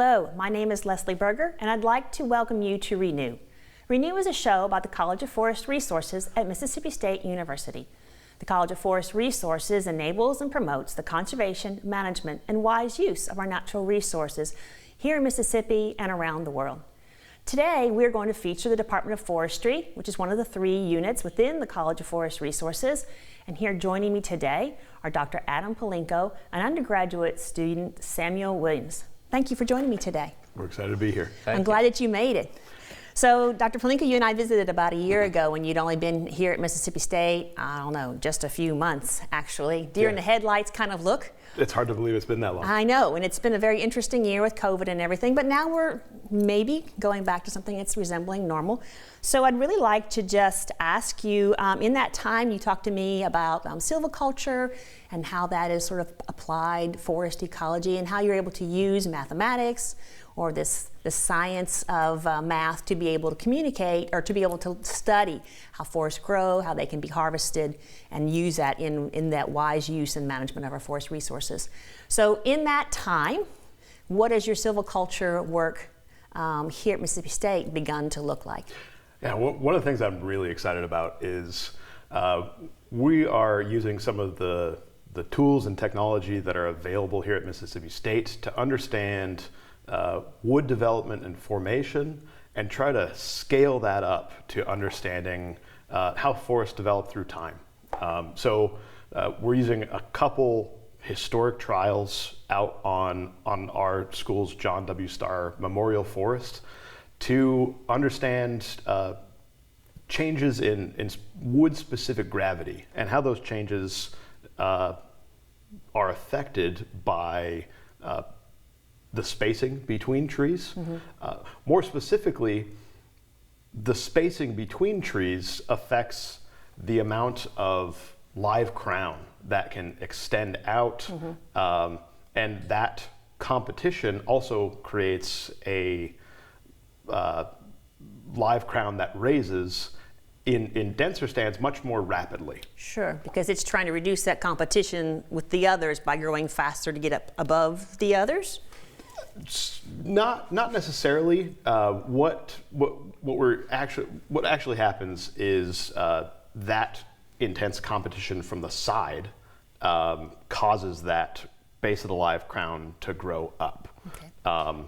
Hello, my name is Leslie Berger, and I'd like to welcome you to Renew. Renew is a show about the College of Forest Resources at Mississippi State University. The College of Forest Resources enables and promotes the conservation, management, and wise use of our natural resources here in Mississippi and around the world. Today, we're going to feature the Department of Forestry, which is one of the 3 units within the College of Forest Resources. And here joining me today are Dr. Adam Palinko and undergraduate student Samuel Williams. Thank you for joining me today. We're excited to be here. I'm glad that you made it. So, Dr. Palinko, you and I visited about a year ago when you'd only been here at Mississippi State, I don't know, just a few months, actually. Deer in the headlights kind of look. It's hard to believe it's been that long. I know, and it's been a very interesting year with COVID and everything, but now we're maybe going back to something that's resembling normal. So I'd really like to just ask you, in that time you talked to me about silviculture and how that is sort of applied forest ecology and how you're able to use mathematics or the science of math to be able to communicate or to be able to study how forests grow, how they can be harvested, and use that in that wise use and management of our forest resources. So in that time, what has your silviculture work here at Mississippi State begun to look like? Yeah, one of the things I'm really excited about is we are using some of the tools and technology that are available here at Mississippi State to understand wood development and formation and try to scale that up to understanding how forests develop through time. So we're using a couple historic trials out on our school's John W. Starr Memorial Forest to understand changes in wood-specific gravity and how those changes are affected by the spacing between trees. Mm-hmm. More specifically, the spacing between trees affects the amount of live crown that can extend out, mm-hmm. And that competition also creates a live crown that raises in denser stands much more rapidly. Sure, because it's trying to reduce that competition with the others by growing faster to get up above the others? Not necessarily. What actually happens is that intense competition from the side causes that base of the live crown to grow up. Okay.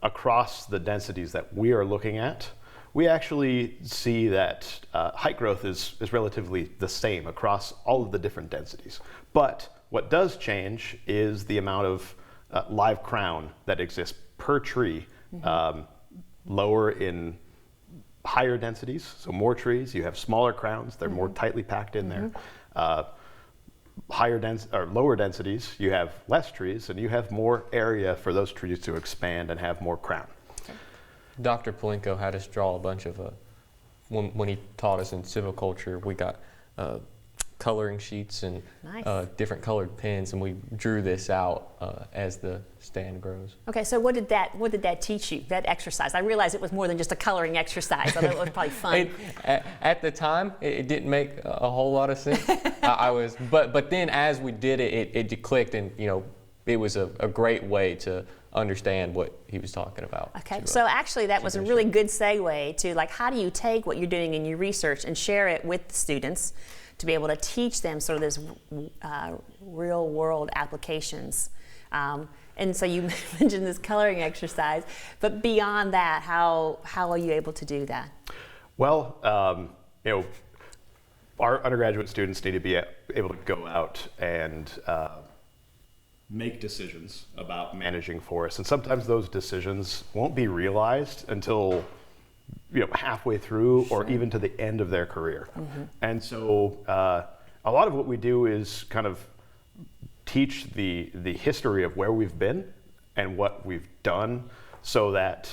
Across the densities that we are looking at, we actually see that height growth is relatively the same across all of the different densities. But what does change is the amount of live crown that exists per tree. Mm-hmm. Lower in higher densities, so more trees, you have smaller crowns, they're mm-hmm. more tightly packed in mm-hmm. there. Lower densities, you have less trees and you have more area for those trees to expand and have more crown. Dr. Palinko had us draw a bunch of, when he taught us in silviculture, we got coloring sheets and nice. Different colored pens, and we drew this out as the stand grows. Okay, so what did that teach you, that exercise? I realized it was more than just a coloring exercise, although it was probably fun. At the time, it didn't make a whole lot of sense. But then as we did it, it clicked, and it was a great way to understand what he was talking about. Okay, so actually that was a really good segue to how do you take what you're doing in your research and share it with the students to be able to teach them sort of this real world applications. And so you mentioned this coloring exercise, but beyond that, how are you able to do that? Well, our undergraduate students need to be able to go out and make decisions about managing forests. And sometimes those decisions won't be realized until halfway through or even to the end of their career. Mm-hmm. And so a lot of what we do is kind of teach the history of where we've been and what we've done so that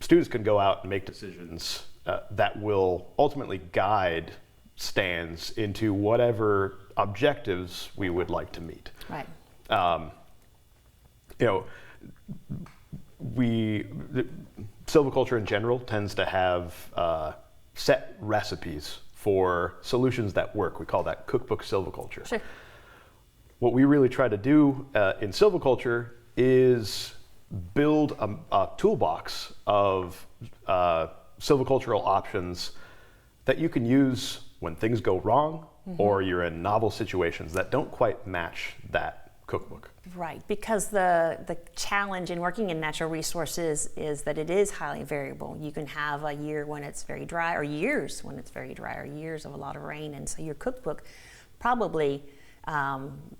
students can go out and make decisions that will ultimately guide stands into whatever objectives we would like to meet. Right. Silviculture in general tends to have set recipes for solutions that work. We call that cookbook silviculture. Sure. What we really try to do in silviculture is build a toolbox of silvicultural options that you can use when things go wrong or you're in novel situations that don't quite match that cookbook. Right, because the challenge in working in natural resources is that it is highly variable. You can have a year when it's very dry, or years when it's very dry, or years of a lot of rain, and so your cookbook probably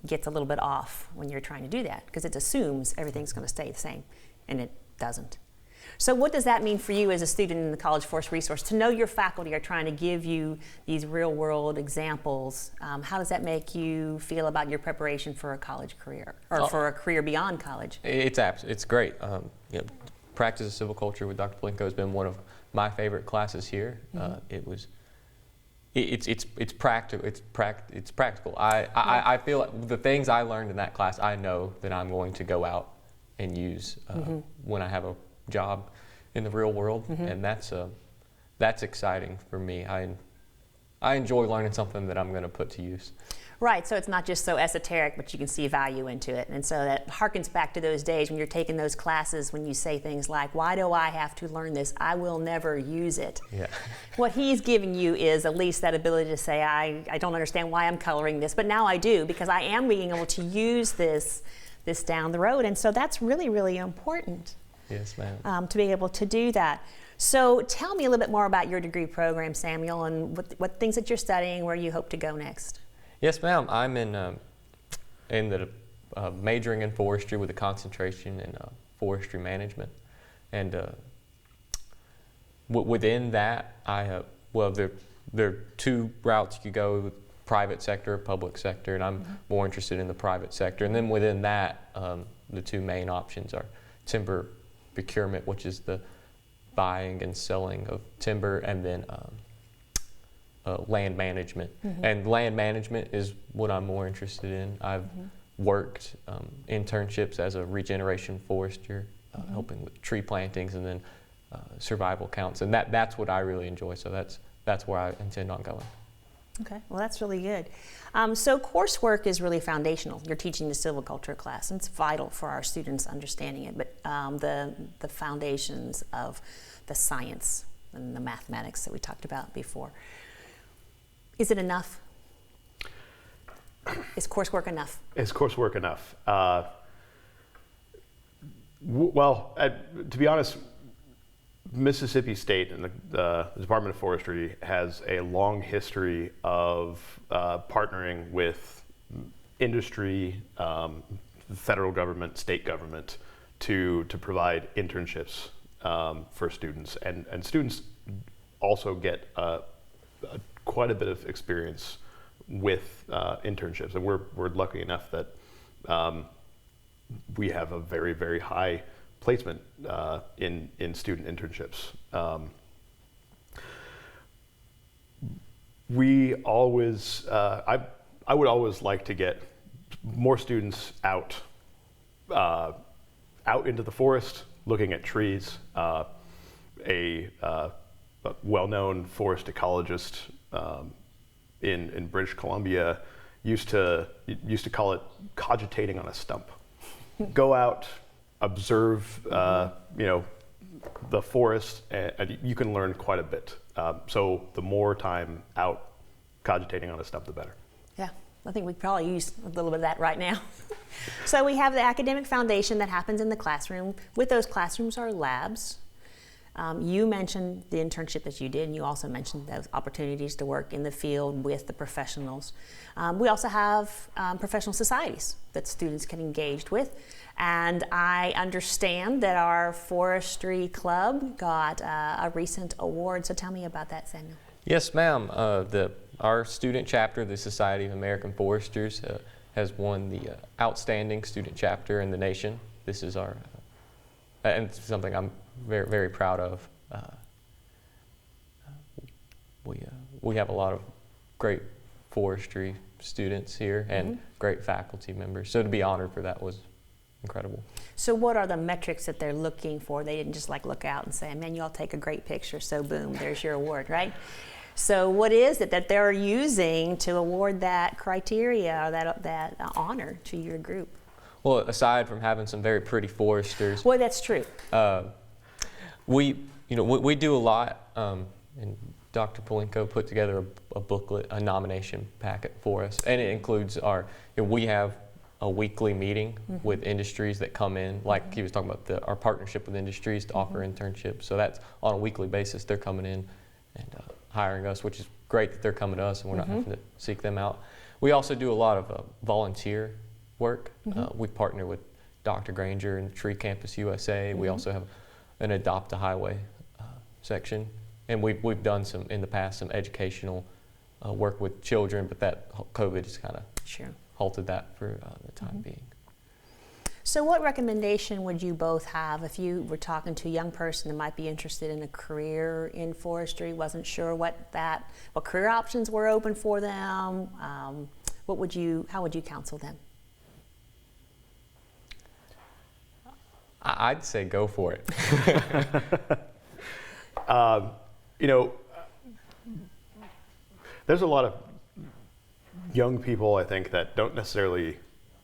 gets a little bit off when you're trying to do that, because it assumes everything's going to stay the same, and it doesn't. So what does that mean for you as a student in the College Forest Resource, to know your faculty are trying to give you these real-world examples? How does that make you feel about your preparation for a college career, or for a career beyond college? It's great. You know, practice of silviculture with Dr. Plinko has been one of my favorite classes here. It's practical. It's practical. I feel like the things I learned in that class, I know that I'm going to go out and use when I have a job in the real world, and that's exciting for me. I enjoy learning something that I'm going to put to use. Right, so it's not just so esoteric, but you can see value into it. And so that harkens back to those days when you're taking those classes when you say things like, why do I have to learn this? I will never use it. Yeah. What he's giving you is at least that ability to say, I don't understand why I'm coloring this, but now I do, because I am being able to use this down the road. And so that's really, really important. Yes, ma'am. To be able to do that. So tell me a little bit more about your degree program, Samuel, and what things that you're studying, where you hope to go next. Yes, ma'am. I'm in the majoring in forestry with a concentration in forestry management, and within that, there are two routes you go: with private sector, public sector, and I'm more interested in the private sector. And then within that, the two main options are timber procurement, which is the buying and selling of timber, and then land management. And land management is what I'm more interested in. I've worked internships as a regeneration forester, helping with tree plantings and then survival counts, and that's what I really enjoy. So that's where I intend on going. Okay, well that's really good. So coursework is really foundational. You're teaching the silviculture class, and it's vital for our students understanding it, but the foundations of the science and the mathematics that we talked about before. Is it enough? Is coursework enough? Is coursework enough? To be honest, Mississippi State and the Department of Forestry has a long history of partnering with industry, federal government, state government to provide internships for students, and students also get quite a bit of experience with internships, and we're lucky enough that we have a very, very high placement in student internships. We always, I would always like to get more students out into the forest, looking at trees. A well-known forest ecologist in British Columbia used to call it cogitating on a stump. Go out, observe, the forest, and you can learn quite a bit. So the more time out cogitating on a stump, the better. Yeah, I think we probably use a little bit of that right now. So we have the academic foundation that happens in the classroom. With those classrooms are labs. You mentioned the internship that you did, and you also mentioned those opportunities to work in the field with the professionals. We also have professional societies that students can engage with. And I understand that our forestry club got a recent award. So tell me about that, Samuel. Yes, ma'am. Our student chapter, the Society of American Foresters, has won the Outstanding Student Chapter in the nation. This is our, and it's something I'm very, very proud of. We have a lot of great forestry students here and great faculty members. So to be honored for that was incredible. So what are the metrics that they're looking for? They didn't just look out and say, man, you all take a great picture, so boom, there's your award, right? So what is it that they're using to award that criteria or that honor to your group? Well, aside from having some very pretty foresters, Well, that's true. we do a lot, and Dr. Polinko put together a booklet, a nomination packet for us, and it includes we have a weekly meeting with industries that come in, like he was talking about our partnership with industries to offer internships. So that's on a weekly basis. They're coming in and hiring us, which is great that they're coming to us and we're not having to seek them out. We also do a lot of volunteer work. We partner with Dr. Granger and Tree Campus USA. We also have an Adopt a Highway section, and we've done in the past some educational work with children, but that COVID just kind of halted that for the time being. So what recommendation would you both have if you were talking to a young person that might be interested in a career in forestry, wasn't sure what career options were open for them? How would you counsel them? I'd say go for it. There's a lot of young people, I think, that don't necessarily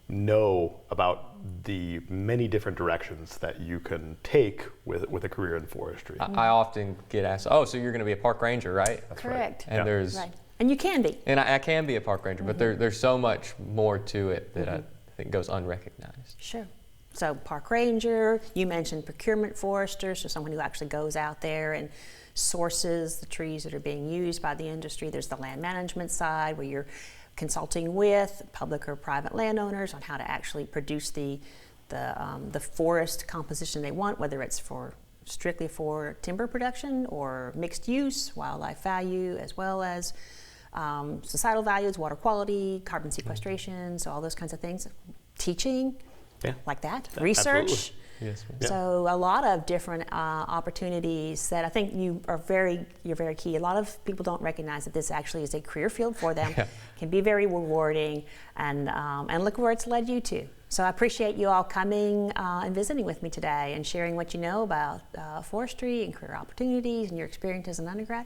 know about the many different directions that you can take with a career in forestry. I often get asked, "Oh, so you're going to be a park ranger, right?" That's correct. Right. And and you can be. And I can be a park ranger, but there's so much more to it that I think goes unrecognized. Sure. So park ranger, you mentioned procurement forester, so someone who actually goes out there and sources the trees that are being used by the industry. There's the land management side where you're consulting with public or private landowners on how to actually produce the forest composition they want, whether it's strictly for timber production or mixed use, wildlife value, as well as societal values, water quality, carbon sequestration, so all those kinds of things. Teaching, like that. Research. Absolutely. Yes, ma'am. So a lot of different opportunities that I think you're very key. A lot of people don't recognize that this actually is a career field for them. Can be very rewarding, and look where it's led you to. So I appreciate you all coming and visiting with me today and sharing what you know about forestry and career opportunities and your experience as an undergrad.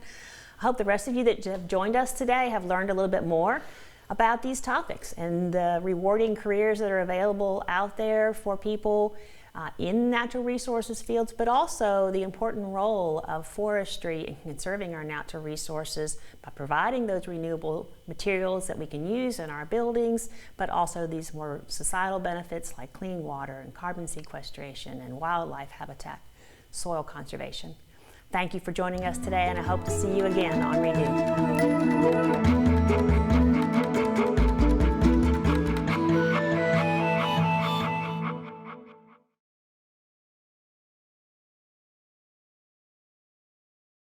I hope the rest of you that have joined us today have learned a little bit more about these topics and the rewarding careers that are available out there for people in natural resources fields, but also the important role of forestry in conserving our natural resources by providing those renewable materials that we can use in our buildings, but also these more societal benefits like clean water and carbon sequestration and wildlife habitat, soil conservation. Thank you for joining us today, and I hope to see you again on Renew.